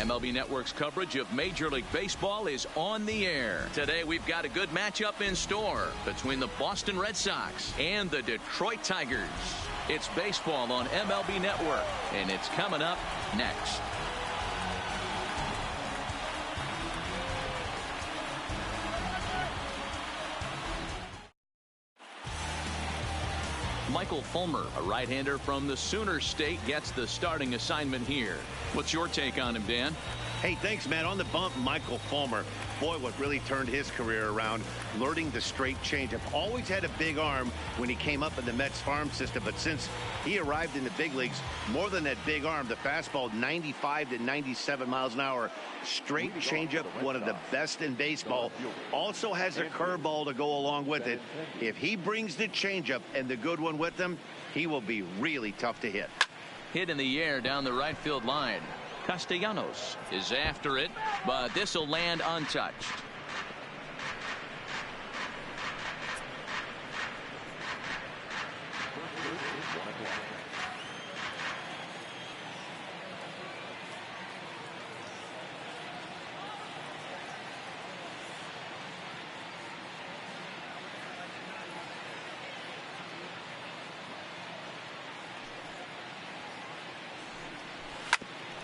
MLB Network's coverage of Major League Baseball is on the air. Today we've got a good matchup in store between the Boston Red Sox and the Detroit Tigers. It's baseball on MLB Network, and it's coming up next. Michael Fulmer, a right-hander from the Sooner State, gets the starting assignment here. What's your take on him, Dan? Hey, thanks, Matt. On the bump, Michael Fulmer. Boy, what really turned his career around, learning the straight changeup. Always had a big arm when he came up in the Mets farm system, but since he arrived in the big leagues, more than that big arm, the fastball 95 to 97 miles an hour, straight changeup, one of the best in baseball. Also has a curveball to go along with it. If he brings the changeup and the good one with him, he will be really tough to hit. Hit in the air down the right field line. Castellanos is after it, but this will land untouched.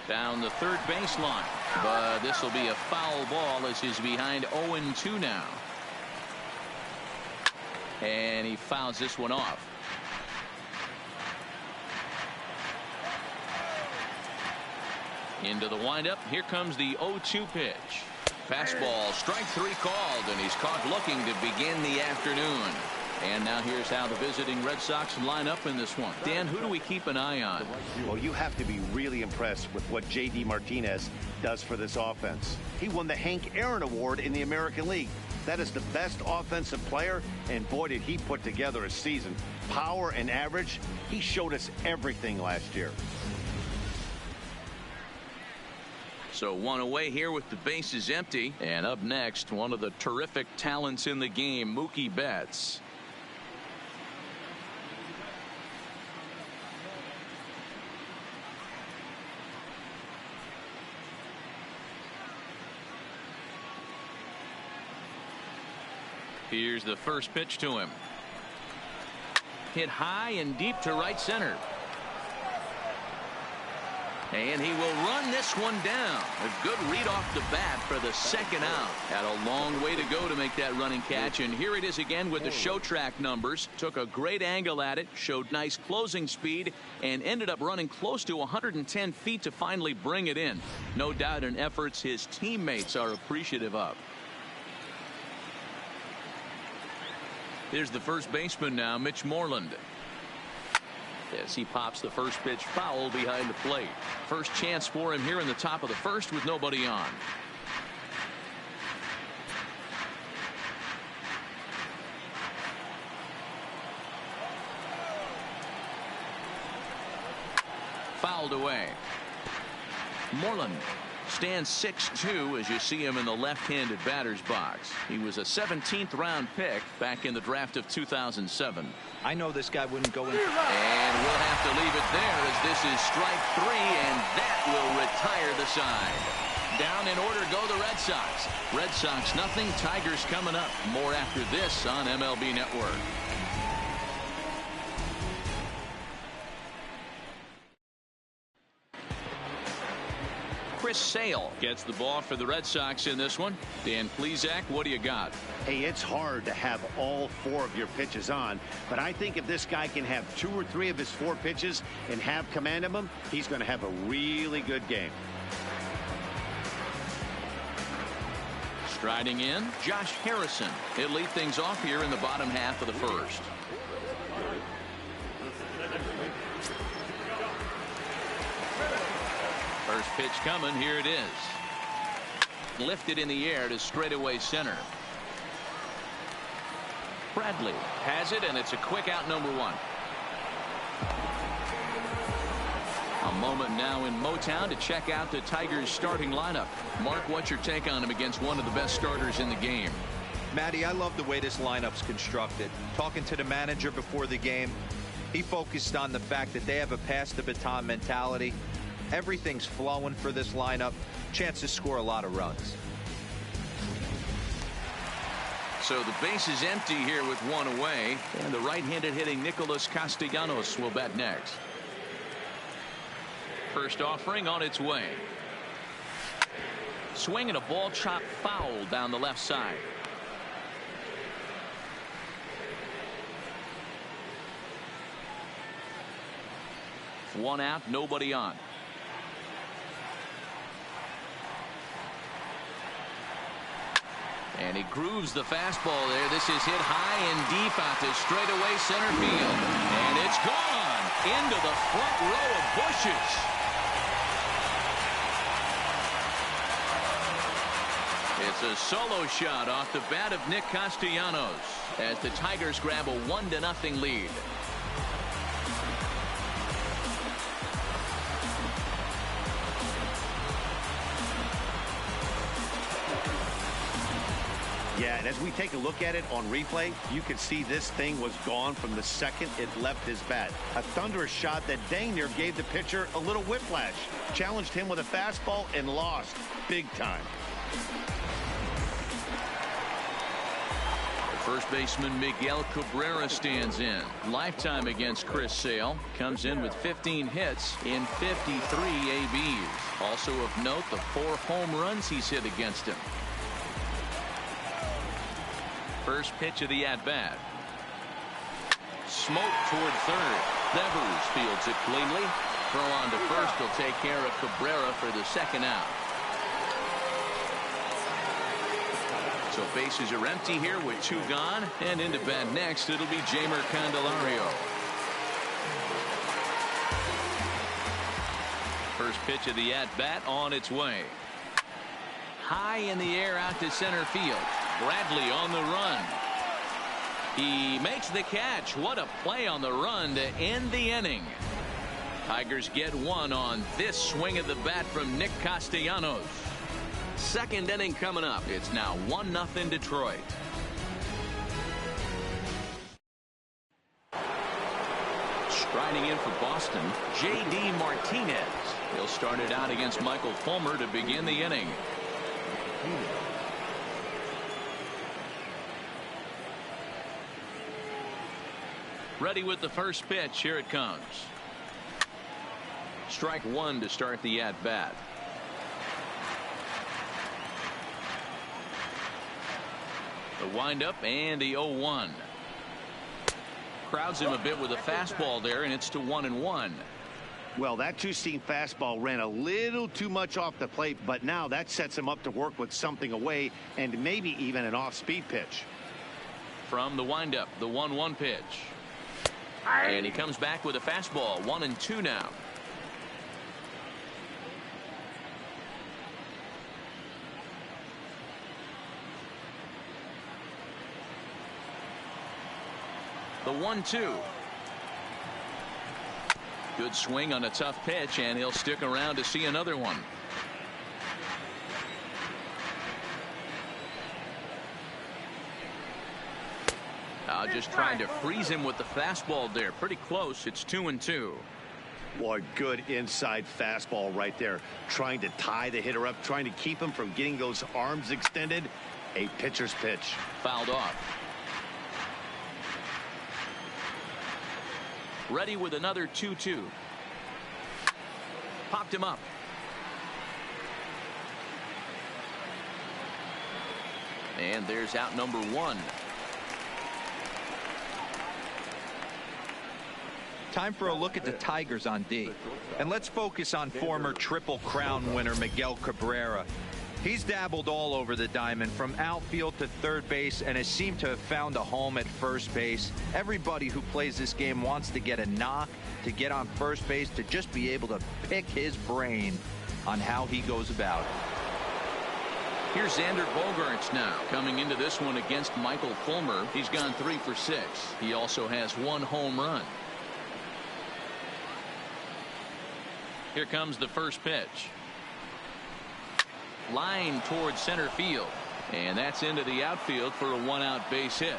Down the third baseline, but this will be a foul ball as he's behind 0-2 now. And he fouls this one off. Into the windup. Here comes the 0-2 pitch. Fastball, strike three called, and he's caught looking to begin the afternoon. And now here's how the visiting Red Sox line up in this one. Dan, who do we keep an eye on? Well, you have to be really impressed with what J.D. Martinez does for this offense. He won the Hank Aaron Award in the American League. That is the best offensive player, and boy, did he put together a season. Power and average, he showed us everything last year. So one away here with the bases empty. And up next, one of the terrific talents in the game, Mookie Betts. Here's the first pitch to him. Hit high and deep to right center. And he will run this one down. A good read off the bat for the second out. Had a long way to go to make that running catch. And here it is again with the show track numbers. Took a great angle at it. Showed nice closing speed. And ended up running close to 110 feet to finally bring it in. No doubt in efforts his teammates are appreciative of. Here's the first baseman now, Mitch Moreland. As he pops the first pitch foul behind the plate. First chance for him here in the top of the first with nobody on. Fouled away. Moreland stands 6'2" as you see him in the left-handed batter's box. He was a 17th round pick back in the draft of 2007. I know this guy wouldn't go in. And we'll have to leave it there as this is strike three, and that will retire the side. Down in order go the Red Sox. Red Sox nothing, Tigers coming up. More after this on MLB Network. Chris Sale gets the ball for the Red Sox in this one. Dan Plesac, what do you got? Hey, it's hard to have all four of your pitches on, but I think if this guy can have 2 or 3 of his 4 pitches and have command of them, he's going to have a really good game. Striding in, Josh Harrison. He'll lead things off here in the bottom half of the first. First pitch coming. Here it is. Lifted in the air to straightaway center. Bradley has it, and it's a quick out, number 1. A moment now in Motown to check out the Tigers starting lineup. Mark, what's your take on him against one of the best starters in the game? Matty, I love the way this lineup's constructed. Talking to the manager before the game, he focused on the fact that they have a pass the baton mentality. Everything's flowing for this lineup. Chance to score a lot of runs. So the base is empty here with one away, and the right-handed hitting Nicholas Castellanos will bat next. First offering on its way. Swing and a ball chopped foul down the left side. One out, nobody on. And he grooves the fastball there. This is hit high and deep out to straightaway center field. And it's gone into the front row of bushes. It's a solo shot off the bat of Nick Castellanos as the Tigers grab a 1-0 lead. Yeah, and as we take a look at it on replay, you can see this thing was gone from the second it left his bat. A thunderous shot that dang near gave the pitcher a little whiplash. Challenged him with a fastball and lost big time. First baseman Miguel Cabrera stands in. Lifetime against Chris Sale. Comes in with 15 hits in 53 ABs. Also of note, the 4 home runs he's hit against him. First pitch of the at-bat. Smoke toward third. Devers fields it cleanly. Throw on to first will take care of Cabrera for the second out. So bases are empty here with 2 gone, and into bat next it'll be Jeimer Candelario. First pitch of the at-bat on its way. High in the air out to center field. Bradley on the run. He makes the catch. What a play on the run to end the inning. Tigers get 1 on this swing of the bat from Nick Castellanos. Second inning coming up. It's now 1-0 Detroit. Striding in for Boston, J.D. Martinez. He'll start it out against Michael Fulmer to begin the inning. Ready with the first pitch. Here it comes. Strike 1 to start the at-bat. The windup and the 0-1. Crowds him a bit with a fastball there, and it's to 1-1. Well, that two-seam fastball ran a little too much off the plate, but now that sets him up to work with something away and maybe even an off-speed pitch. From the windup, the 1-1 pitch. And he comes back with a fastball. 1-2 now. The 1-2. Good swing on a tough pitch, and he'll stick around to see another one. Just trying to freeze him with the fastball there. Pretty close. It's 2-2. Boy, good inside fastball right there. Trying to tie the hitter up, trying to keep him from getting those arms extended. A pitcher's pitch. Fouled off. Ready with another 2-2. Popped him up. And there's out number 1. Time for a look at the Tigers on D. And let's focus on former Triple Crown winner Miguel Cabrera. He's dabbled all over the diamond, from outfield to third base, and has seemed to have found a home at first base. Everybody who plays this game wants to get a knock, to get on first base, to just be able to pick his brain on how he goes about it. Here's Xander Bogaerts now coming into this one against Michael Fulmer. He's gone 3 for 6. He also has 1 home run. Here comes the first pitch. Line towards center field, and that's into the outfield for a 1-out base hit.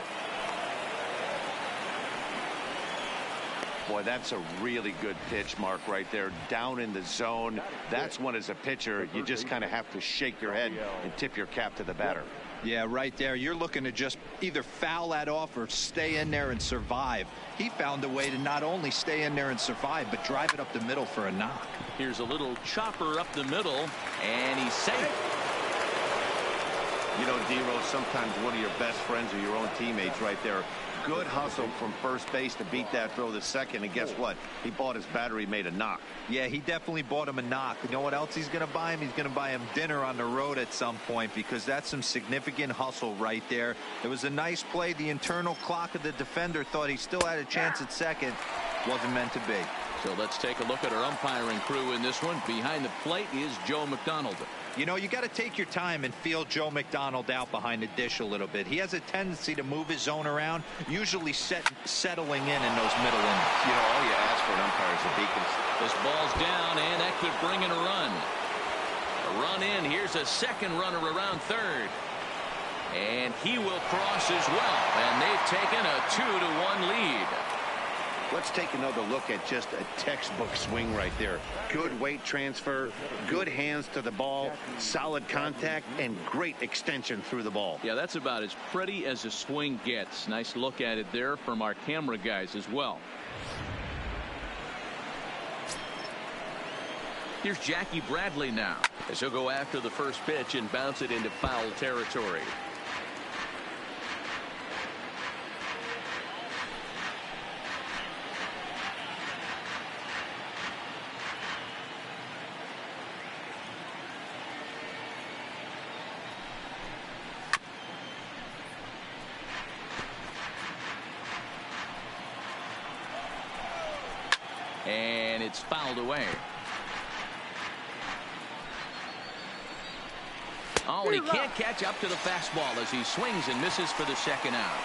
Boy, that's a really good pitch, Mark, right there. Down in the zone. That's when, as a pitcher, you just kind of have to shake your head and tip your cap to the batter. Yeah, right there. You're looking to just either foul that off or stay in there and survive. He found a way to not only stay in there and survive, but drive it up the middle for a knock. Here's a little chopper up the middle, and he's safe. You know, D-Rose, sometimes one of your best friends are your own teammates right there. Good hustle from first base to beat that throw to second, and guess what? He bought his battery, made a knock. Yeah, he definitely bought him a knock. You know what else he's going to buy him? He's going to buy him dinner on the road at some point, because that's some significant hustle right there. It was a nice play. The internal clock of the defender thought he still had a chance at second. Wasn't meant to be. So let's take a look at our umpiring crew in this one. Behind the plate is Joe McDonald. You know, you got to take your time and feel Joe McDonald out behind the dish a little bit. He has a tendency to move his zone around, usually settling in those middle innings. You know, all you ask for an umpire is a beacon. This ball's down, and that could bring in a run. A run in. Here's a second runner around third. And he will cross as well. And they've taken a 2-1 lead. Let's take another look at just a textbook swing right there. Good weight transfer, good hands to the ball, solid contact, and great extension through the ball. Yeah, that's about as pretty as a swing gets. Nice look at it there from our camera guys as well. Here's Jackie Bradley now, as he'll go after the first pitch and bounce it into foul territory. And it's fouled away. Oh, and he can't catch up to the fastball as he swings and misses for the second out.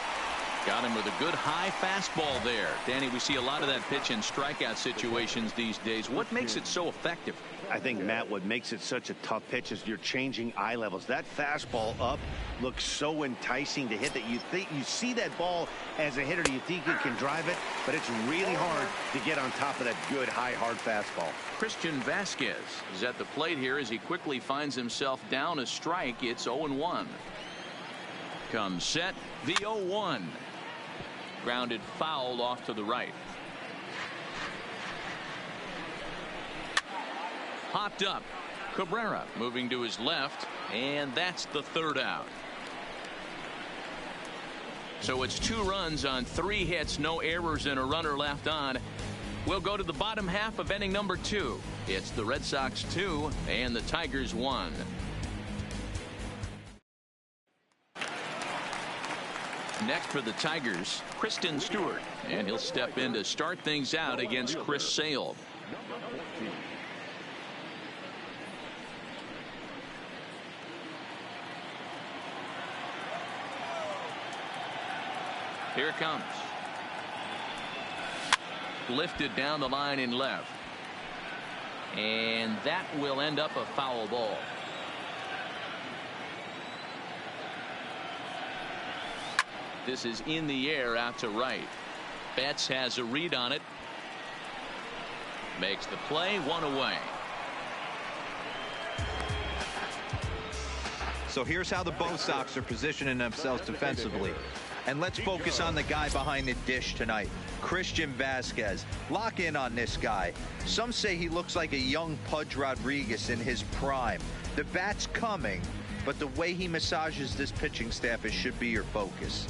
Got him with a good high fastball there. Danny, we see a lot of that pitch in strikeout situations these days. What makes it so effective? I think, Matt, what makes it such a tough pitch is you're changing eye levels. That fastball up looks so enticing to hit that you think you see that ball as a hitter. You think you can drive it, but it's really hard to get on top of that good, high, hard fastball. Christian Vasquez is at the plate here as he quickly finds himself down a strike. It's 0-1. Comes set, the 0-1. Grounded foul off to the right. Popped up. Cabrera moving to his left, and that's the third out. So it's 2 runs on 3 hits, no errors, and a runner left on. We'll go to the bottom half of inning number 2. It's the Red Sox 2 and the Tigers 1. Next for the Tigers, Kristen Stewart, and he'll step in to start things out against Chris Sale. Here it comes. Lifted down the line in left. And that will end up a foul ball. This is in the air out to right. Betts has a read on it. Makes the play, 1 away. So here's how the Bo Sox are positioning themselves defensively. And let's focus on the guy behind the dish tonight, Christian Vasquez. Lock in on this guy. Some say he looks like a young Pudge Rodriguez in his prime. The bat's coming, but the way he massages this pitching staff, it should be your focus.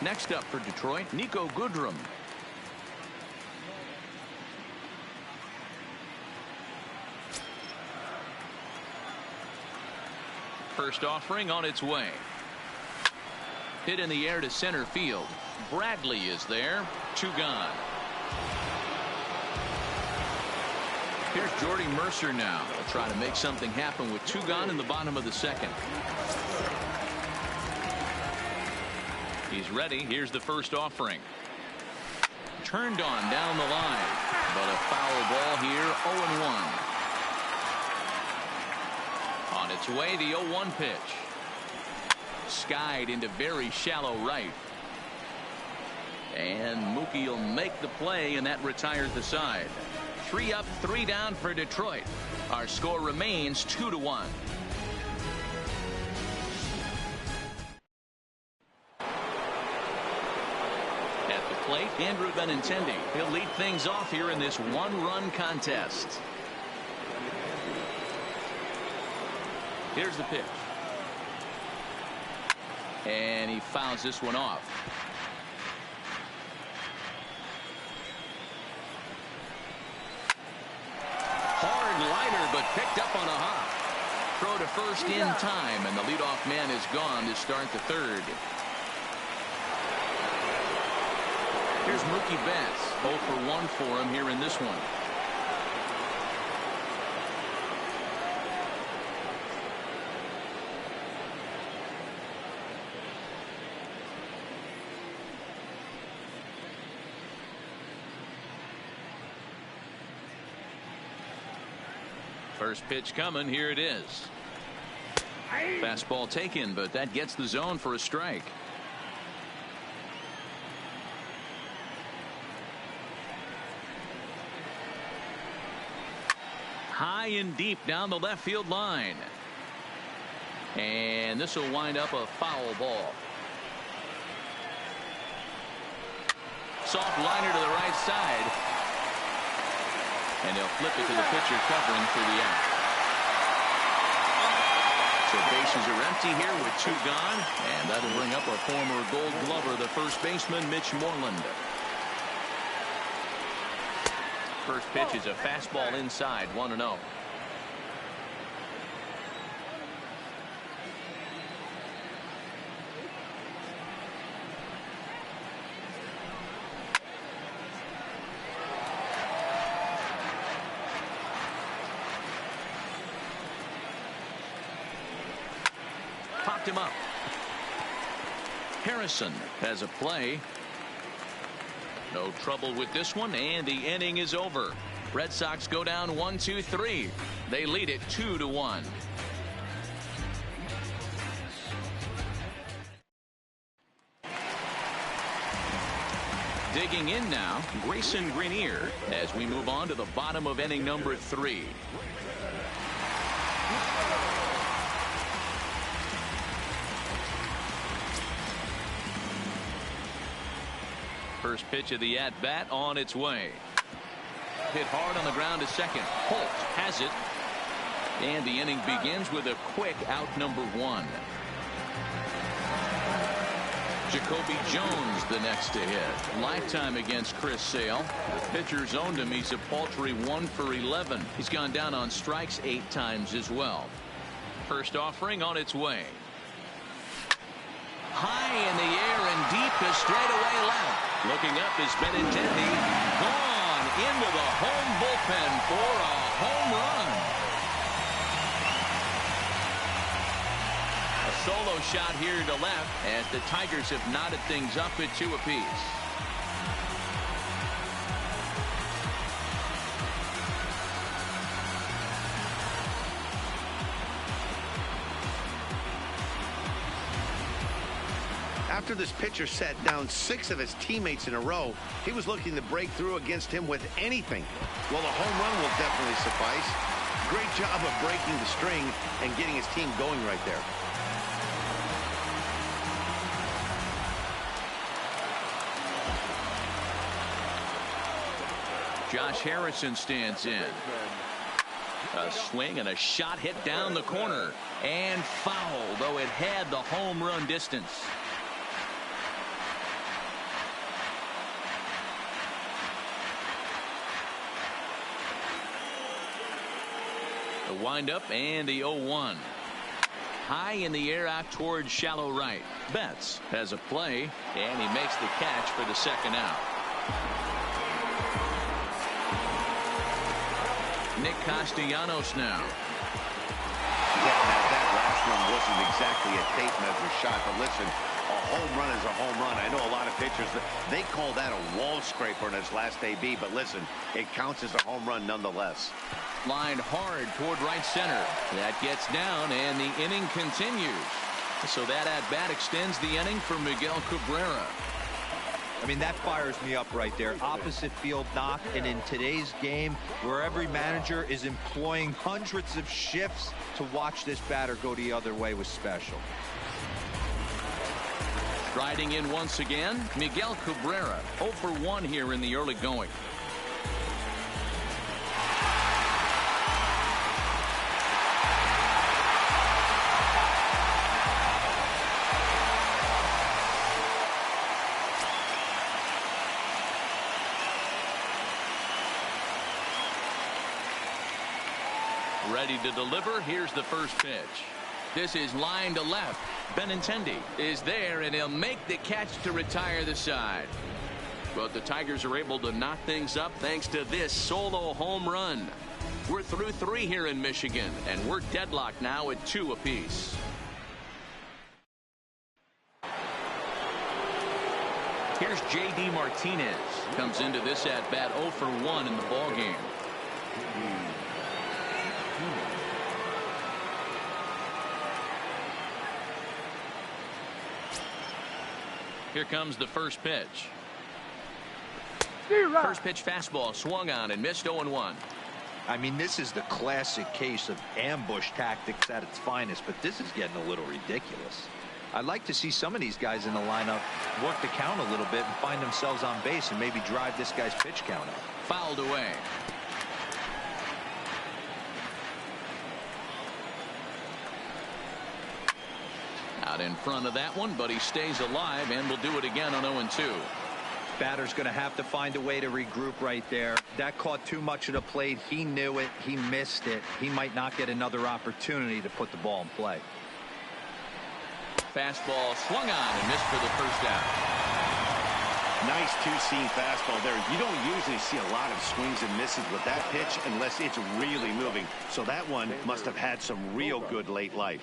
Next up for Detroit, Niko Goodrum. First offering on its way. Hit in the air to center field. Bradley is there. 2 gone. Here's Jordy Mercer now. They'll try to make something happen with 2 gone in the bottom of the second. He's ready. Here's the first offering. Turned on down the line. But a foul ball here. 0-1. On its way, the 0-1 pitch. Skied into very shallow right. And Mookie will make the play, and that retires the side. 3 up, 3 down for Detroit. Our score remains 2-1. At the plate, Andrew Benintendi. He'll lead things off here in this one-run contest. Here's the pitch. And he fouls this one off. Hard liner, but picked up on a hop. Throw to first in time, and the leadoff man is gone to start the third. Here's Mookie Betts. 0 for 1 for him here in this one. First pitch coming. Here it is. Fastball taken, but that gets the zone for a strike. High and deep down the left field line. And this will wind up a foul ball. Soft liner to the right side. And they'll flip it to the pitcher covering for the out. So bases are empty here with 2 gone. And that'll bring up a former Gold Glover, the first baseman, Mitch Moreland. First pitch is a fastball inside, 1-0. Popped him up. Harrison has a play. No trouble with this one, and the inning is over. Red Sox go down 1-2-3. They lead it 2-1. Digging in now, Grayson Greenier, as we move on to the bottom of inning number 3. First pitch of the at-bat on its way. Hit hard on the ground to second. Holt has it. And the inning begins with a quick out number 1. Jacoby Jones the next to hit. Lifetime against Chris Sale. The pitcher's owned him. He's a paltry 1 for 11. He's gone down on strikes 8 times as well. First offering on its way. High in the air and deep to straightaway left. Looking up is Benintendi. Gone into the home bullpen for a home run. A solo shot here to left as the Tigers have knotted things up at 2 apiece. After this pitcher sat down 6 of his teammates in a row, he was looking to break through against him with anything. Well, a home run will definitely suffice. Great job of breaking the string and getting his team going right there. Josh Harrison stands in. A swing and a shot hit down the corner and foul, though it had the home run distance. The windup and the 0-1. High in the air out towards shallow right. Betts has a play, and he makes the catch for the second out. Nick Castellanos now. Yeah, that last one wasn't exactly a tape measure shot, but listen, a home run is a home run. I know a lot of pitchers, they call that a wall scraper in his last AB, but listen, it counts as a home run nonetheless. Lined hard toward right center. That gets down, and the inning continues. So that at-bat extends the inning for Miguel Cabrera. I mean, that fires me up right there. Opposite field knock, and in today's game, where every manager is employing hundreds of shifts to watch this batter go the other way was special. Striding in once again, Miguel Cabrera, 0 for 1 here in the early going. Ready to deliver. Here's the first pitch. This is line to left. Benintendi is there, and he'll make the catch to retire the side. But the Tigers are able to knock things up thanks to this solo home run. We're through 3 here in Michigan, and we're deadlocked now at 2 apiece. Here's J.D. Martinez. Comes into this at bat 0 for 1 in the ballgame. Here comes the first pitch. First pitch fastball swung on and missed 0-1. I mean, this is the classic case of ambush tactics at its finest, but this is getting a little ridiculous. I'd like to see some of these guys in the lineup work the count a little bit and find themselves on base and maybe drive this guy's pitch count up. Fouled away. Out in front of that one, but he stays alive and will do it again on 0-2. Batter's going to have to find a way to regroup right there. That caught too much of the plate. He knew it. He missed it. He might not get another opportunity to put the ball in play. Fastball swung on and missed for the first out. Nice two-seam fastball there. You don't usually see a lot of swings and misses with that pitch unless it's really moving. So that one must have had some real good late life.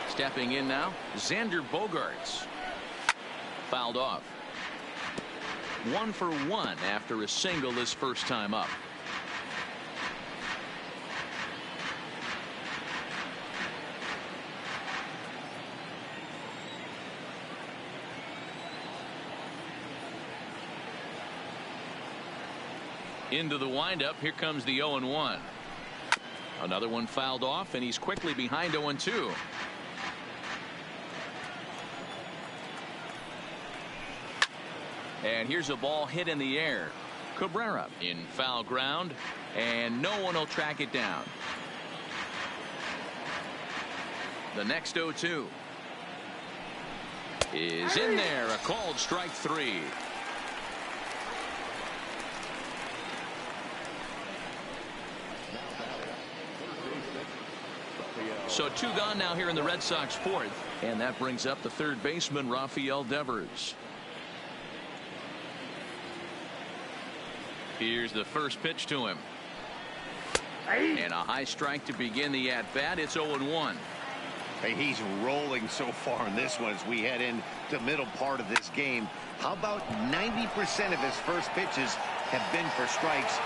Stepping in now, Xander Bogaerts. Fouled off. 1 for 1 after a single his first time up. Into the windup. Here comes the 0-1. Another one fouled off, and he's quickly behind 0-2. And here's a ball hit in the air. Cabrera in foul ground, and no one will track it down. The next 0-2 is in there. A called strike 3. So 2 gone now here in the Red Sox 4th, and that brings up the third baseman Rafael Devers. Here's the first pitch to him. And a high strike to begin the at-bat. It's 0-1. Hey, he's rolling so far in this one as we head into the middle part of this game. How about 90% of his first pitches have been for strikes?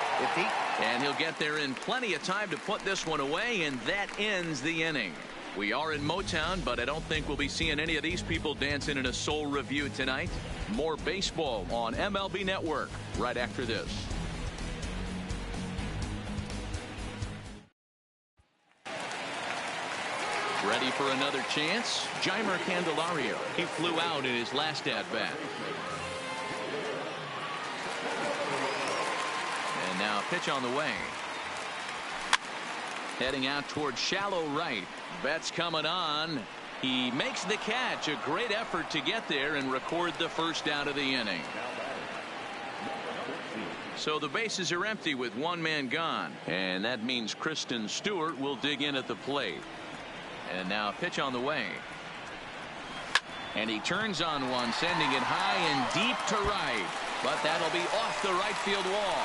And he'll get there in plenty of time to put this one away, and that ends the inning. We are in Motown, but I don't think we'll be seeing any of these people dancing in a soul review tonight. More baseball on MLB Network right after this. Ready for another chance? Jeimer Candelario. He flew out in his last at-bat. And now pitch on the way. Heading out towards shallow right. Betts coming on. He makes the catch. A great effort to get there and record the first out of the inning. So the bases are empty with 1 man gone. And that means Kristen Stewart will dig in at the plate. And now a pitch on the way. And he turns on one, sending it high and deep to right. But that'll be off the right field wall.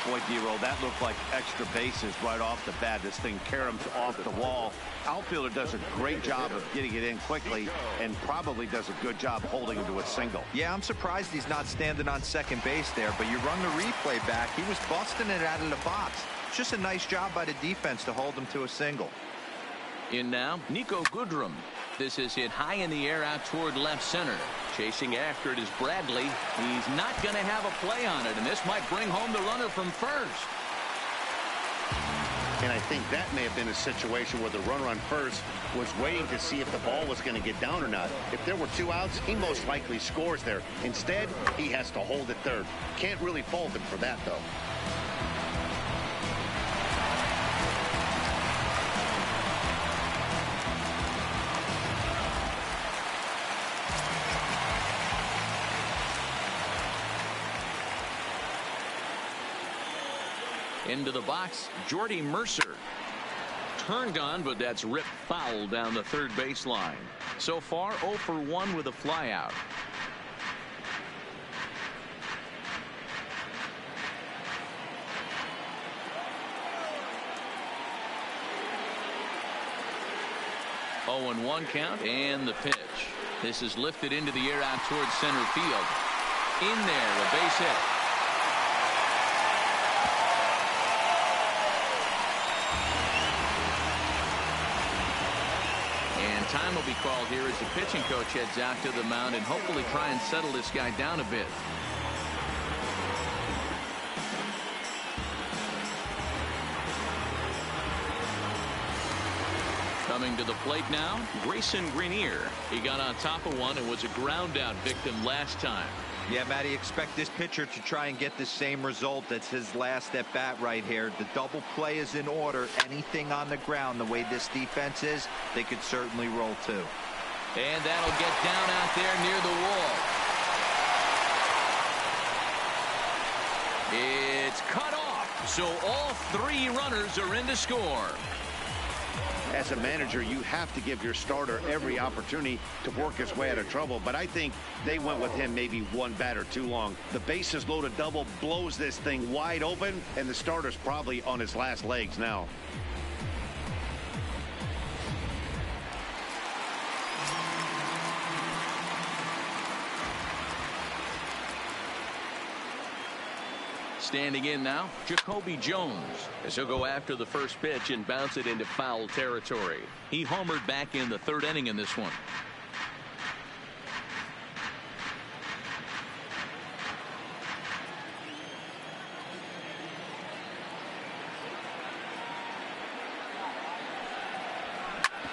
Boy, D-Roll, that looked like extra bases right off the bat. This thing caroms off the wall. Outfielder does a great job of getting it in quickly and probably does a good job holding him to a single. Yeah, I'm surprised he's not standing on second base there, but you run the replay back. He was busting it out of the box. It's just a nice job by the defense to hold him to a single. In now, Niko Goodrum. This is hit high in the air out toward left center. Chasing after it is Bradley. He's not going to have a play on it, and this might bring home the runner from first. And I think that may have been a situation where the runner on first was waiting to see if the ball was going to get down or not. If there were 2 outs, he most likely scores there. Instead, he has to hold it third. Can't really fault him for that, though. Into the box, Jordy Mercer. Turned on, but that's ripped foul down the third baseline. So far, 0 for 1 with a flyout. Oh, and 1 count, and the pitch. This is lifted into the air out towards center field. In there, a base hit. Time will be called here as the pitching coach heads out to the mound and hopefully try and settle this guy down a bit. Coming to the plate now, Grayson Greenier. He got on top of one and was a ground out victim last time. Yeah, Matty, expect this pitcher to try and get the same result. That's his last at bat right here. The double play is in order. Anything on the ground, the way this defense is, they could certainly roll too. And that'll get down out there near the wall. It's cut off, so all 3 runners are in to score. As a manager, you have to give your starter every opportunity to work his way out of trouble, but I think they went with him maybe 1 batter too long. The bases loaded double blows this thing wide open, and the starter's probably on his last legs now. Standing in now, Jacoby Jones, as he'll go after the first pitch and bounce it into foul territory. He homered back in the 3rd inning in this one.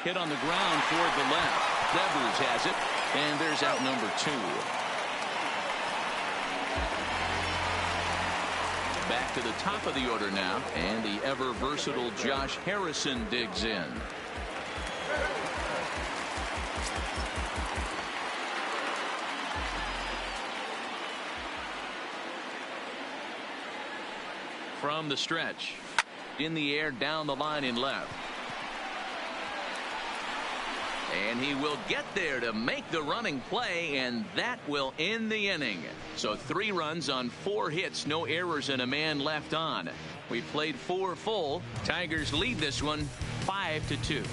Hit on the ground toward the left. Devers has it, and there's out number 2. Back to the top of the order now, and the ever versatile Josh Harrison digs in. From the stretch, in the air, down the line in left. And he will get there to make the running play, and that will end the inning. So 3 runs on 4 hits, no errors, and a man left on. We played 4 full. Tigers lead this one 5-2.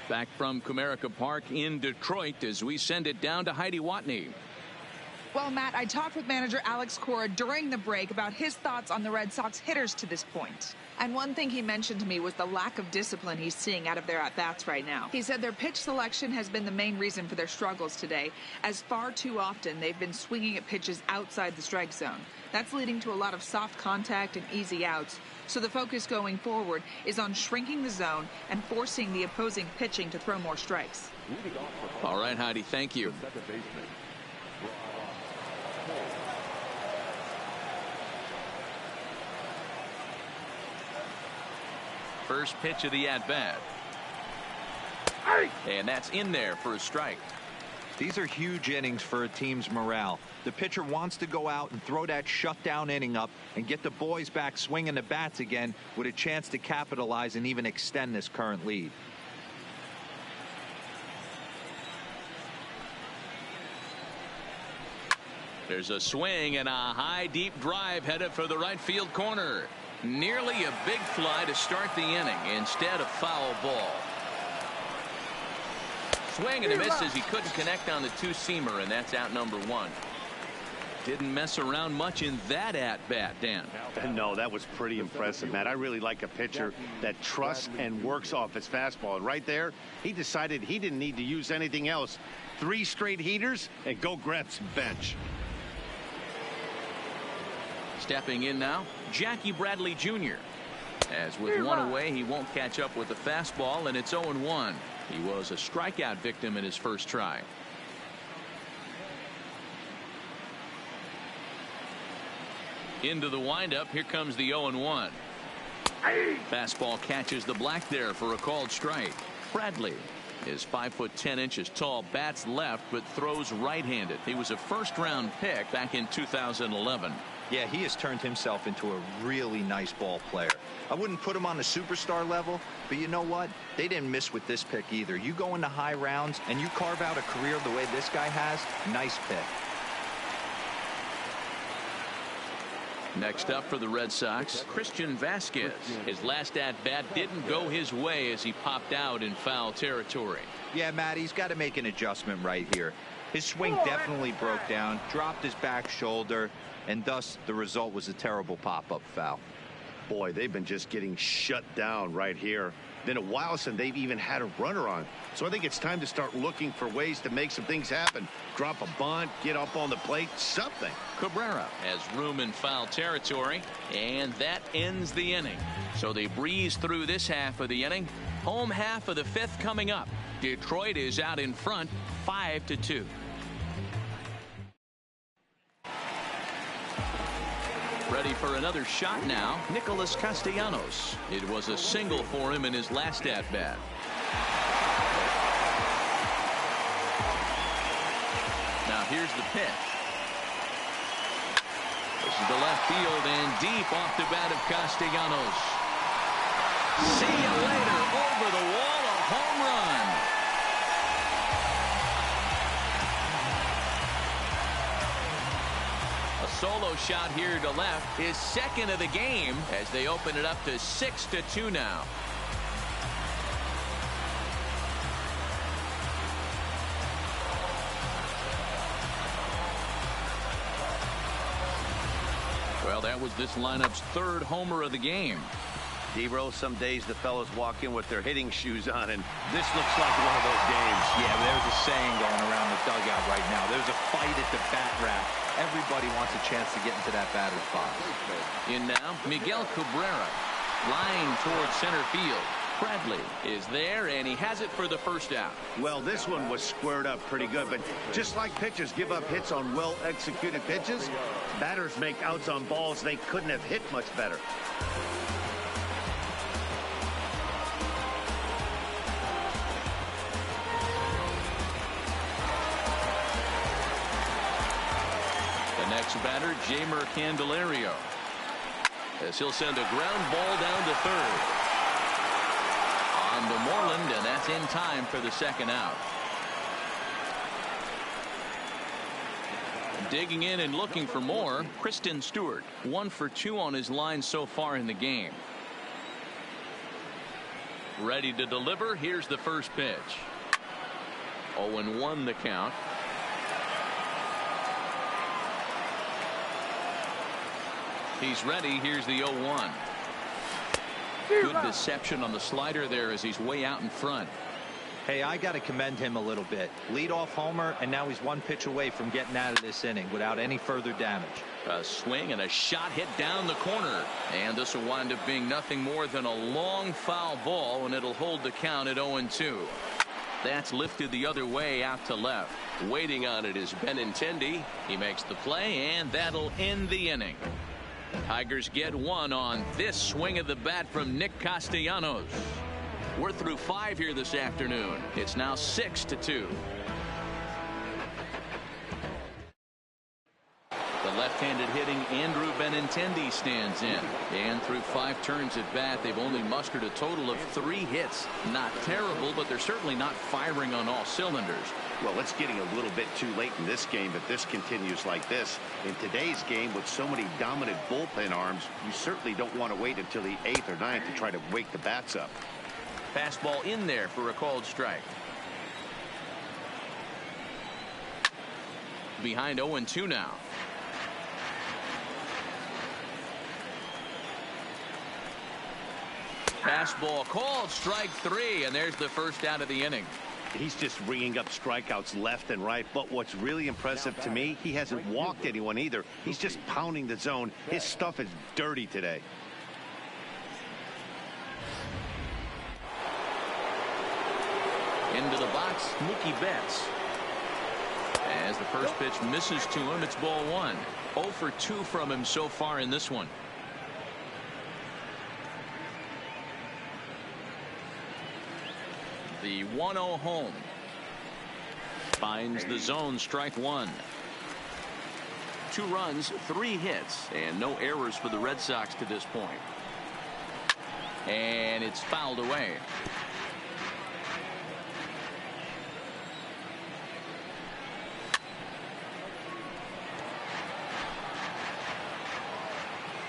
Back from Comerica Park in Detroit as we send it down to Heidi Watney. Well, Matt, I talked with manager Alex Cora during the break about his thoughts on the Red Sox hitters to this point. And one thing he mentioned to me was the lack of discipline he's seeing out of their at-bats right now. He said their pitch selection has been the main reason for their struggles today, as far too often they've been swinging at pitches outside the strike zone. That's leading to a lot of soft contact and easy outs. So the focus going forward is on shrinking the zone and forcing the opposing pitching to throw more strikes. All right, Heidi, thank you. First pitch of the at-bat. And that's in there for a strike. These are huge innings for a team's morale. The pitcher wants to go out and throw that shutdown inning up and get the boys back swinging the bats again with a chance to capitalize and even extend this current lead. There's a swing and a high deep drive headed for the right field corner. Nearly a big fly to start the inning. Instead, a foul ball. Swing and a miss as he couldn't connect on the two-seamer, and that's out number one. Didn't mess around much in that at-bat, Dan. No, that was pretty impressive, Matt. I really like a pitcher that trusts and works off his fastball. And right there, he decided he didn't need to use anything else. 3 straight heaters and go grab some bench. Stepping in now, Jackie Bradley Jr. As with one away, he won't catch up with the fastball, and it's 0-1. He was a strikeout victim in his first try. Into the windup. Here comes the 0-1. Fastball catches the black there for a called strike. Bradley is 5'10" tall, bats left, but throws right-handed. He was a first-round pick back in 2011. Yeah, he has turned himself into a really nice ball player. I wouldn't put him on the superstar level, but you know what? They didn't miss with this pick either. You go into high rounds and you carve out a career the way this guy has. Nice pick. Next up for the Red Sox, Christian Vasquez. His last at-bat didn't go his way as he popped out in foul territory. Yeah, Matt, he's got to make an adjustment right here. His swing definitely broke down, dropped his back shoulder, and thus the result was a terrible pop-up foul. Boy, they've been just getting shut down right here. Been a while since they've even had a runner on. So I think it's time to start looking for ways to make some things happen. Drop a bunt, get up on the plate, something. Cabrera has room in foul territory, and that ends the inning. So they breeze through this half of the inning. Home half of the 5th coming up. Detroit is out in front, 5-2. Ready for another shot now, Nicholas Castellanos. It was a single for him in his last at-bat. Now here's the pitch. This is the left field and deep off the bat of Castellanos. See you later. Over the wall, a home run. A solo shot here to left, his second of the game as they open it up to 6-2 now. Well, that was this lineup's 3rd homer of the game. D-Roll, some days the fellows walk in with their hitting shoes on, and this looks like one of those games. Yeah, there's a saying going around the dugout right now. There's a fight at the bat rack. Everybody wants a chance to get into that batter's box. In now, Miguel Cabrera, line towards center field. Bradley is there, and he has it for the first out. Well, this one was squared up pretty good, but just like pitchers give up hits on well-executed pitches, batters make outs on balls they couldn't have hit much better. The next batter, Jeimer Candelario, as he'll send a ground ball down to third. On to Moreland, and that's in time for the second out. Digging in and looking for more, Kristen Stewart, 1 for 2 on his line so far in the game. Ready to deliver. Here's the first pitch. 0-1 the count. He's ready. Here's the 0-1. Good deception on the slider there as he's way out in front. Hey, I got to commend him a little bit. Leadoff homer, and now he's 1 pitch away from getting out of this inning without any further damage. A swing and a shot hit down the corner. And this will wind up being nothing more than a long foul ball, and it'll hold the count at 0-2. That's lifted the other way out to left. Waiting on it is Benintendi. He makes the play, and that'll end the inning. Tigers get 1 on this swing of the bat from Nick Castellanos. We're through 5 here this afternoon. It's now 6-2. The left-handed hitting Andrew Benintendi stands in. And through 5 turns at bat, they've only mustered a total of 3 hits. Not terrible, but they're certainly not firing on all cylinders. Well, it's getting a little bit too late in this game if this continues like this. In today's game, with so many dominant bullpen arms, you certainly don't want to wait until the 8th or 9th to try to wake the bats up. Fastball in there for a called strike. Behind 0-2 now. Fastball called, strike 3, and there's the first out of the inning. He's just ringing up strikeouts left and right, but what's really impressive to me, he hasn't walked anyone either. He's just pounding the zone. His stuff is dirty today. Into the box, Mookie Betts. As the first pitch misses to him, it's ball 1. 0 for 2 from him so far in this one. The 1-0 home. Finds the zone, strike 1. 2 runs, 3 hits, and no errors for the Red Sox to this point. And it's fouled away.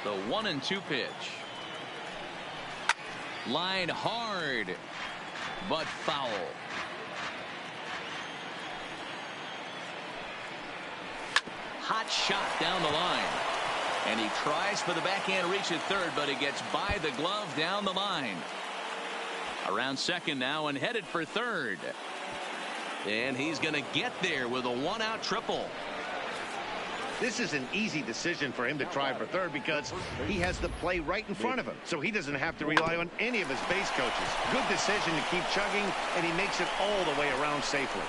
The 1-2 pitch. Line hard, but foul. Hot shot down the line. And he tries for the backhand reach at third, but he gets by the glove down the line. Around second now and headed for third. And he's going to get there with a 1-out triple. This is an easy decision for him to try for third because he has the play right in front of him, so he doesn't have to rely on any of his base coaches. Good decision to keep chugging, and he makes it all the way around safely.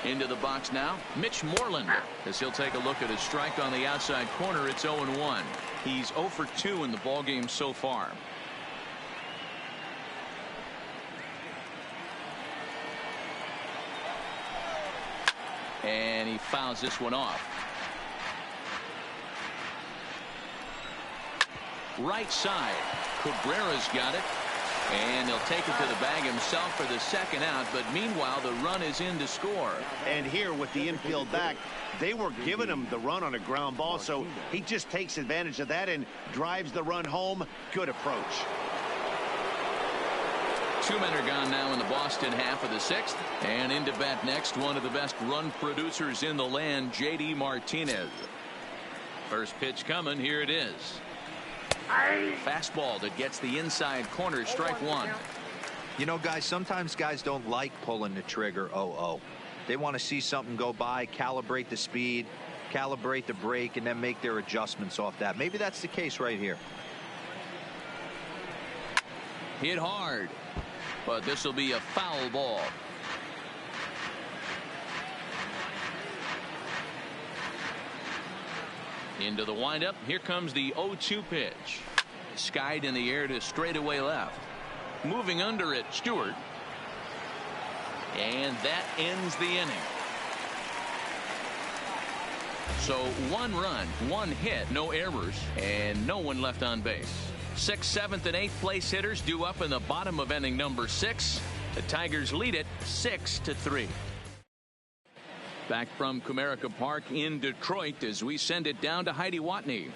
Into the box now, Mitch Moreland, as he'll take a look at his strike on the outside corner. It's 0-1. He's 0 for 2 in the ballgame so far. And he fouls this one off. Right side, Cabrera's got it. And he'll take it to the bag himself for the second out, but meanwhile the run is in to score. And here with the infield back, they were giving him the run on a ground ball, so he just takes advantage of that and drives the run home. Good approach. 2 men are gone now in the Boston half of the 6th. And into bat next, one of the best run producers in the land, J.D. Martinez. First pitch coming, here it is. Fastball that gets the inside corner, strike 1. You know, guys, sometimes guys don't like pulling the trigger 0-0. They want to see something go by, calibrate the speed, calibrate the brake, and then make their adjustments off that. Maybe that's the case right here. Hit hard, but this will be a foul ball. Into the windup. Here comes the 0-2 pitch. Skied in the air to straightaway left. Moving under it, Stewart. And that ends the inning. So 1 run, 1 hit, no errors, and no one left on base. 6th, 7th, and 8th place hitters due up in the bottom of inning number 6. The Tigers lead it 6-3. Back from Comerica Park in Detroit as we send it down to Heidi Watney.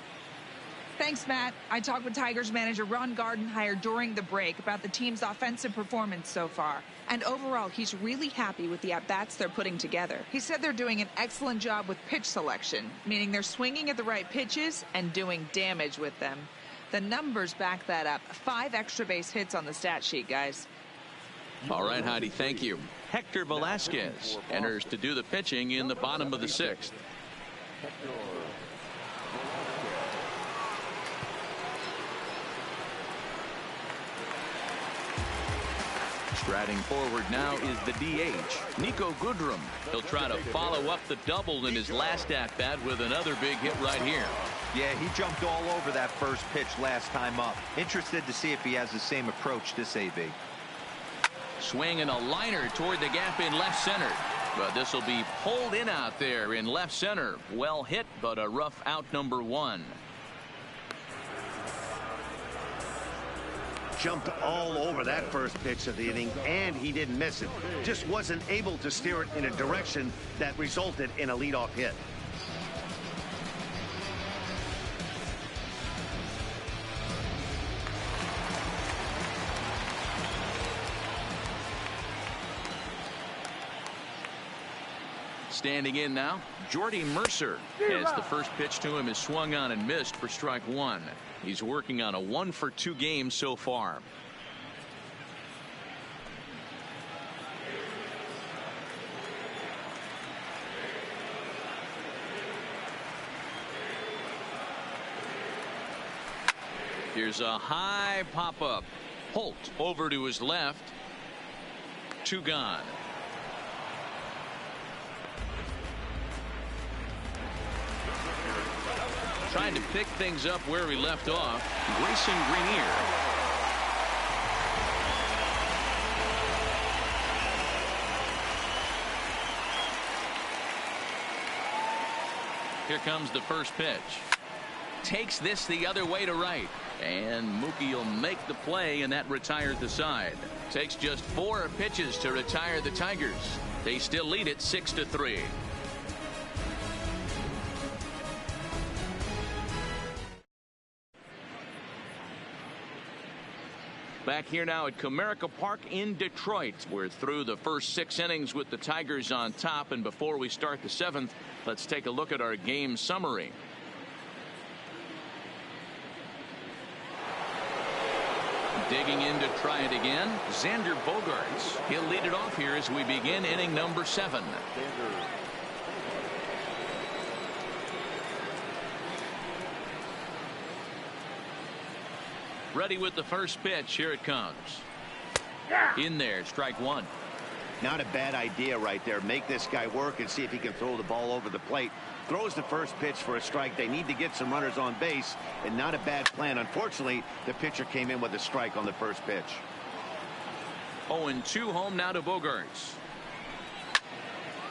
Thanks, Matt. I talked with Tigers manager Ron Gardenhire during the break about the team's offensive performance so far. And overall, he's really happy with the at-bats they're putting together. He said they're doing an excellent job with pitch selection, meaning they're swinging at the right pitches and doing damage with them. The numbers back that up. 5 extra base hits on the stat sheet, guys. All right, Heidi, thank you. Hector Velasquez enters to do the pitching in the bottom of the 6th. Striding forward now is the DH, Nico Goodrum. He'll try to follow up the double in his last at-bat with another big hit right here. Yeah, he jumped all over that first pitch last time up. Interested to see if he has the same approach this AB. Swinging a liner toward the gap in left center. But this will be pulled in out there in left center. Well hit, but a rough out number one. Jumped all over that first pitch of the inning, and he didn't miss it. Just wasn't able to steer it in a direction that resulted in a leadoff hit. Standing in now, Jordy Mercer, as the first pitch to him is swung on and missed for strike one. He's working on a 1-for-2 game so far. Here's a high pop-up. Holt over to his left. 2 gone. Trying to pick things up where we left off. Grayson Greenier. Here comes the first pitch. Takes this the other way to right. And Mookie will make the play, and that retires the side. Takes just 4 pitches to retire the Tigers. They still lead it 6-3. Back here now at Comerica Park in Detroit. We're through the first 6 innings with the Tigers on top, and before we start the 7th, let's take a look at our game summary. Digging in to try it again, Xander Bogaerts. He'll lead it off here as we begin inning number 7. Ready with the first pitch. Here it comes. In there, strike one. Not a bad idea right there. Make this guy work and see if he can throw the ball over the plate. Throws the first pitch for a strike. They need to get some runners on base, and not a bad plan. Unfortunately, the pitcher came in with a strike on the first pitch. 0-2 home now to Bogaerts.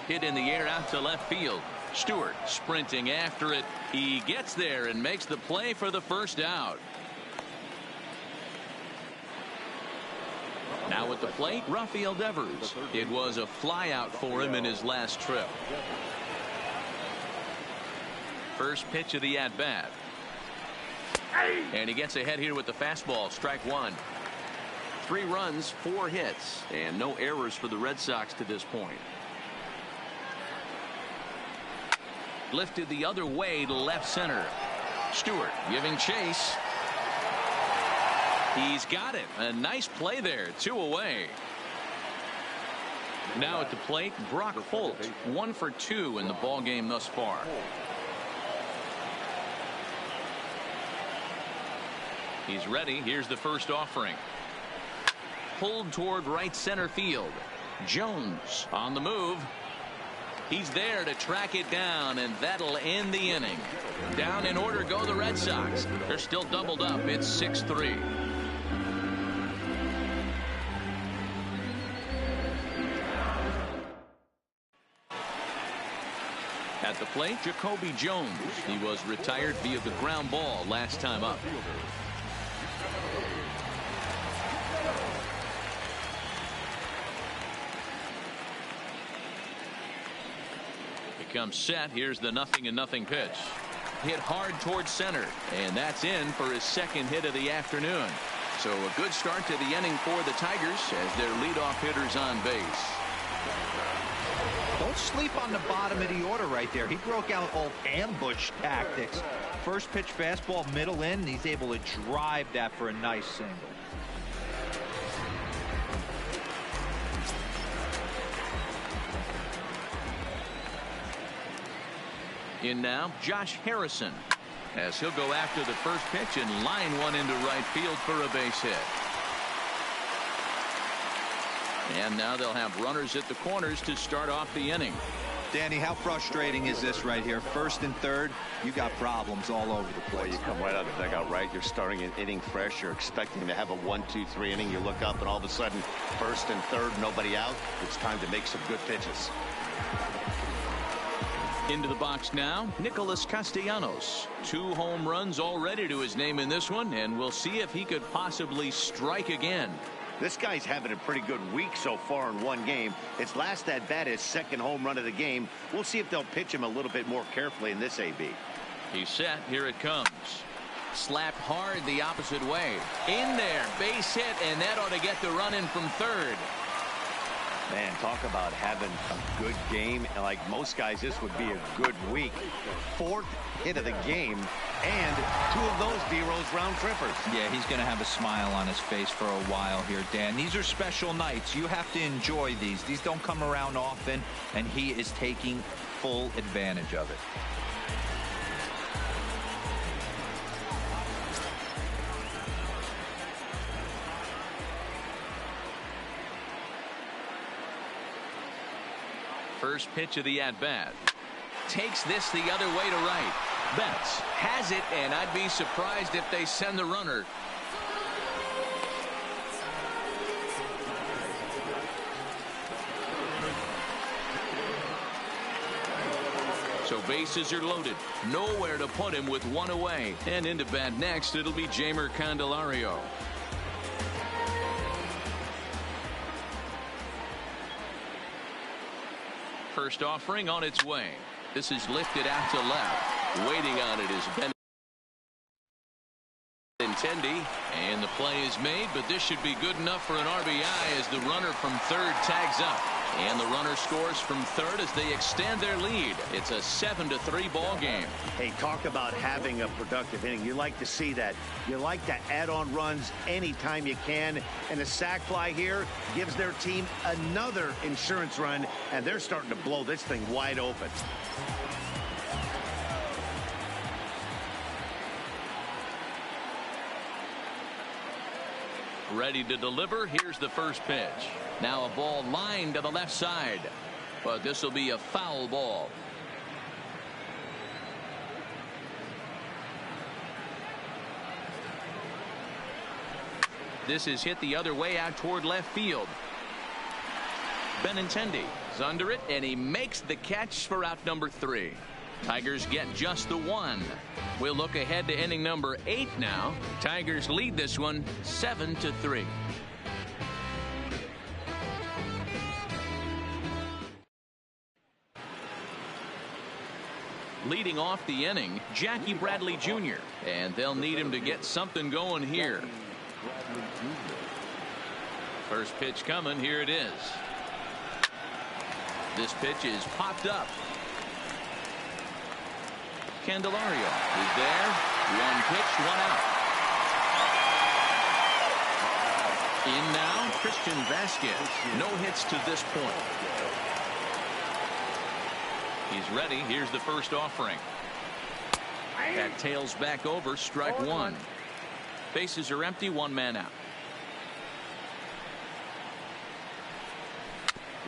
Hit in the air out to left field. Stewart sprinting after it. He gets there and makes the play for the first out. Now at the plate, Rafael Devers. It was a flyout for him in his last trip. First pitch of the at-bat. And he gets ahead here with the fastball. Strike one. 3 runs, 4 hits, and no errors for the Red Sox to this point. Lifted the other way to left center. Stewart giving chase. He's got it. A nice play there. 2 away. Now at the plate, Brock Holt. 1 for 2 in the ball game thus far. He's ready. Here's the first offering. Pulled toward right center field. Jones on the move. He's there to track it down, and that'll end the inning. Down in order go the Red Sox. They're still doubled up. It's 6-3. At the plate, Jacoby Jones. He was retired via the ground ball last time up. Comes set. Here's the 0-0 pitch. Hit hard towards center, and that's in for his second hit of the afternoon. So a good start to the inning for the Tigers as their leadoff hitters on base. Don't sleep on the bottom of the order right there. He broke out old ambush tactics. First pitch fastball middle in. He's able to drive that for a nice single. In now, Josh Harrison, as he'll go after the first pitch and line one into right field for a base hit. And now they'll have runners at the corners to start off the inning. Danny, how frustrating is this right here? First and third, you got problems all over the place. Well, you come right out of the dugout, right? You're starting an inning fresh. You're expecting to have a 1-2-3 inning. You look up, and all of a sudden, first and third, nobody out. It's time to make some good pitches. Into the box now, Nicholas Castellanos. 2 home runs already to his name in this one, and we'll see if he could possibly strike again. This guy's having a pretty good week so far in one game. His last at bat, his second home run of the game. We'll see if they'll pitch him a little bit more carefully in this AB. He's set. Here it comes. Slapped hard the opposite way. In there, base hit, and that ought to get the run in from third. Man, talk about having a good game. And like most guys, this would be a good week. 4th hit of the game, and 2 of those B-Rose round trippers. Yeah, he's going to have a smile on his face for a while here, Dan. These are special nights. You have to enjoy these. These don't come around often, and he is taking full advantage of it. First pitch of the at-bat. Takes this the other way to right. Betts has it, and I'd be surprised if they send the runner. So bases are loaded. Nowhere to put him with 1 away. And into bat next, it'll be Jeimer Candelario. First offering on its way. This is lifted out to left. Waiting on it is Benintendi. And the play is made, but this should be good enough for an RBI as the runner from third tags up. And the runner scores from third as they extend their lead. It's a 7-3 ball game. Hey, talk about having a productive inning. You like to see that. You like to add on runs anytime you can. And a sac fly here gives their team another insurance run, and they're starting to blow this thing wide open. Ready to deliver. Here's the first pitch. Now a ball lined to the left side, but this will be a foul ball. This is hit the other way out toward left field. Benintendi is under it, and he makes the catch for out number 3. Tigers get just the 1. We'll look ahead to inning number 8 now. Tigers lead this one 7-3. Leading off the inning, Jackie Bradley Jr. And they'll need him to get something going here. First pitch coming. Here it is. This pitch is popped up. Candelario is there. 1 pitch, 1 out. In now, Christian Vasquez. No hits to this point. He's ready. Here's the first offering. That tails back over. Strike 1. Bases are empty. 1 man out.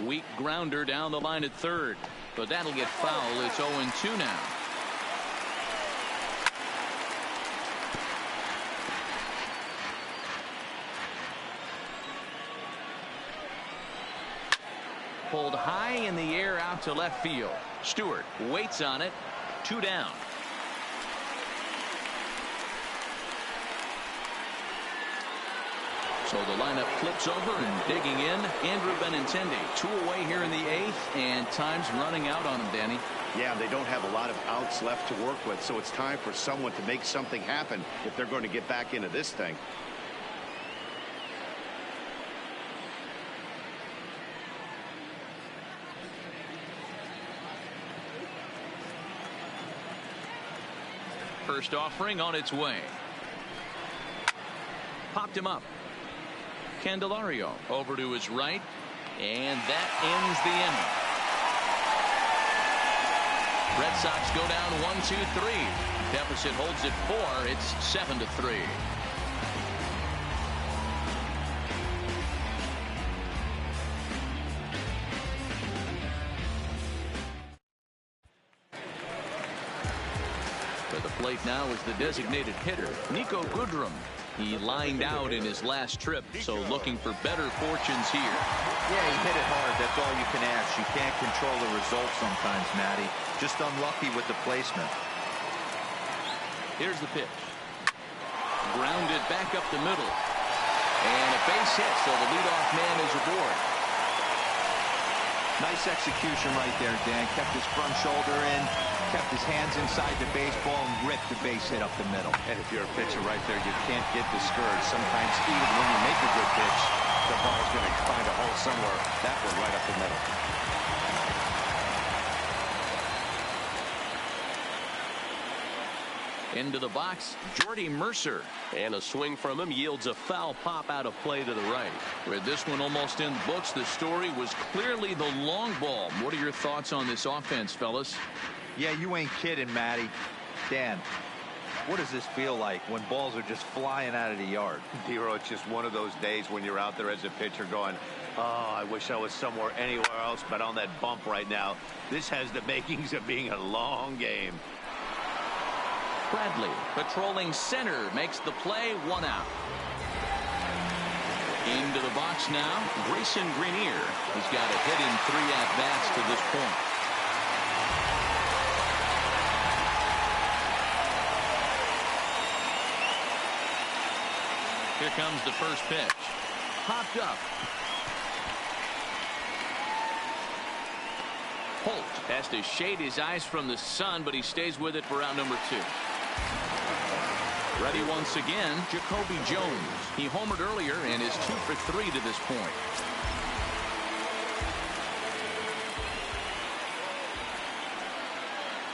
Weak grounder down the line at third, but that'll get foul. It's 0-2 now. Pulled high in the air out to left field. Stewart waits on it. 2 down. So the lineup flips over, and digging in, Andrew Benintendi. 2 away here in the 8th, and time's running out on him, Danny. Yeah, they don't have a lot of outs left to work with, so it's time for someone to make something happen if they're going to get back into this thing. First offering on its way. Popped him up. Candelario over to his right, and that ends the inning. Red Sox go down 1-2-3. Deficit holds at 4. It's 7-3. plate now is the designated hitter, Niko Goodrum. He lined out in his last trip, so looking for better fortunes here. Yeah, he hit it hard. That's all you can ask. You can't control the result sometimes, Matty. Just unlucky with the placement. Here's the pitch. Grounded back up the middle. And a base hit, so the leadoff man is aboard. Nice execution right there, Dan. Kept his front shoulder in, kept his hands inside the baseball, and ripped the base hit up the middle. And if you're a pitcher right there, you can't get discouraged. Sometimes even when you make a good pitch, the ball's going to find a hole somewhere. That one right up the middle. Into the box, Jordy Mercer. And a swing from him yields a foul pop out of play to the right. With this one almost in the books, the story was clearly the long ball. What are your thoughts on this offense, fellas? Yeah, you ain't kidding, Matty. Dan, what does this feel like when balls are just flying out of the yard? Dero, it's just one of those days when you're out there as a pitcher going, oh, I wish I was somewhere anywhere else but on that bump right now. This has the makings of being a long game. Bradley patrolling center makes the play, 1 out. Into the box now, Grayson Greenier. He's got a hit in 3 at-bats to this point. Here comes the first pitch. Popped up. Holt has to shade his eyes from the sun, but he stays with it for out number 2. Ready once again, Jacoby Jones. He homered earlier and is 2 for 3 to this point.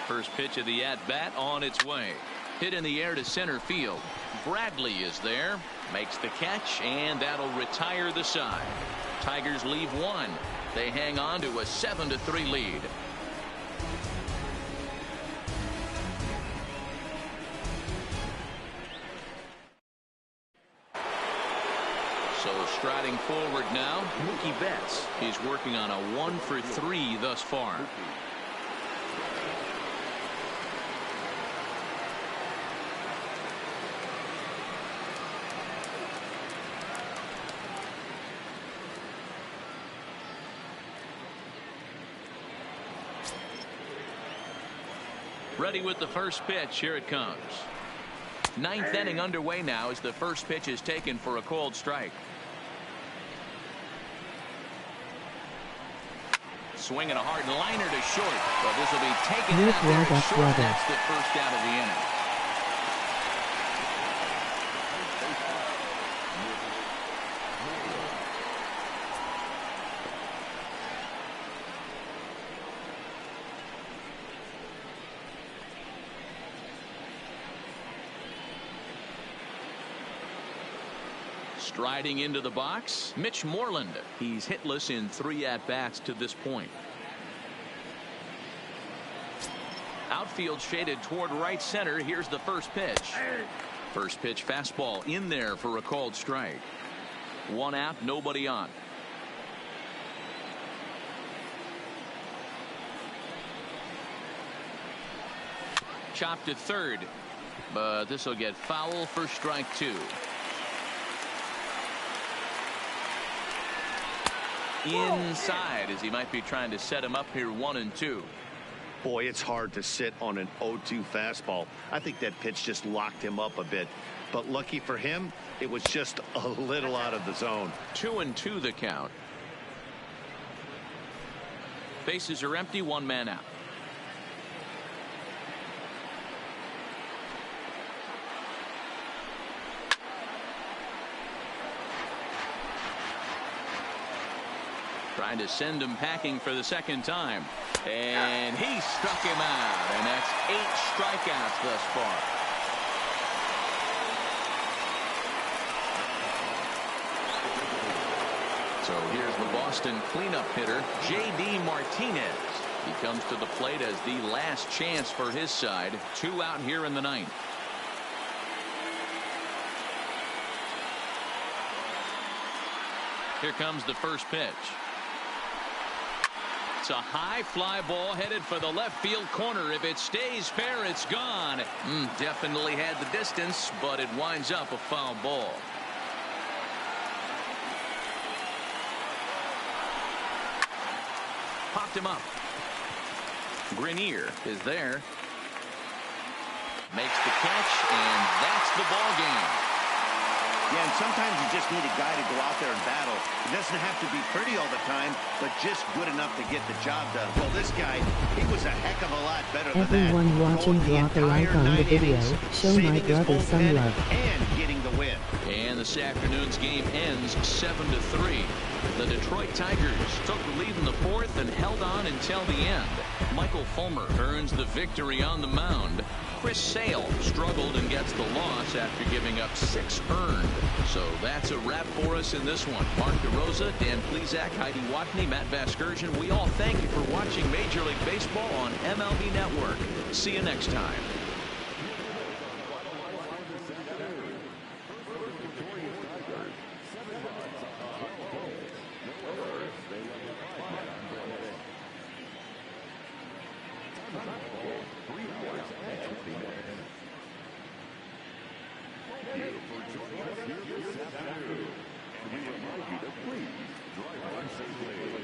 First pitch of the at-bat on its way. Hit in the air to center field. Bradley is there, makes the catch, and that'll retire the side. Tigers leave 1. They hang on to a 7-3 lead. So striding forward now, Mookie Betts. He's working on a 1 for 3 thus far. Ready with the first pitch. Here it comes. 9th inning underway now as the first pitch is taken for a called strike. Swinging a hard liner to short. But this will be taken out there to short. That's the first out of the inning. Striding into the box, Mitch Moreland. He's hitless in 3 at-bats to this point. Outfield shaded toward right center. Here's the first pitch. First pitch fastball in there for a called strike. 1 out, nobody on. Chopped to third, but this will get foul for strike 2. Inside as he might be trying to set him up here 1-2. Boy, it's hard to sit on an 0-2 fastball. I think that pitch just locked him up a bit. But lucky for him, it was just a little out of the zone. 2-2 the count. Bases are empty, 1 man out. Trying to send him packing for the second time. And he struck him out. And that's 8 strikeouts thus far. So here's the Boston cleanup hitter, J.D. Martinez. He comes to the plate as the last chance for his side. 2 out here in the 9th. Here comes the first pitch. It's a high fly ball headed for the left field corner. If it stays fair, it's gone. Definitely had the distance, but it winds up a foul ball. Popped him up. Grenier is there. Makes the catch, and that's the ball game. Yeah, and sometimes you just need a guy to go out there and battle. It doesn't have to be pretty all the time, but just good enough to get the job done. Well, this guy, he was a heck of a lot better than that. Everyone watching, drop a like on the video. Show my brother some love. And getting the win. And this afternoon's game ends 7-3. The Detroit Tigers took the lead in the fourth and held on until the end. Michael Fulmer earns the victory on the mound. Chris Sale struggled and gets the loss after giving up 6 earned. So that's a wrap for us in this one. Mark DeRosa, Dan Plesac, Heidi Watney, Matt Vasgersian. We all thank you for watching Major League Baseball on MLB Network. See you next time. We remind you to please drive on safely.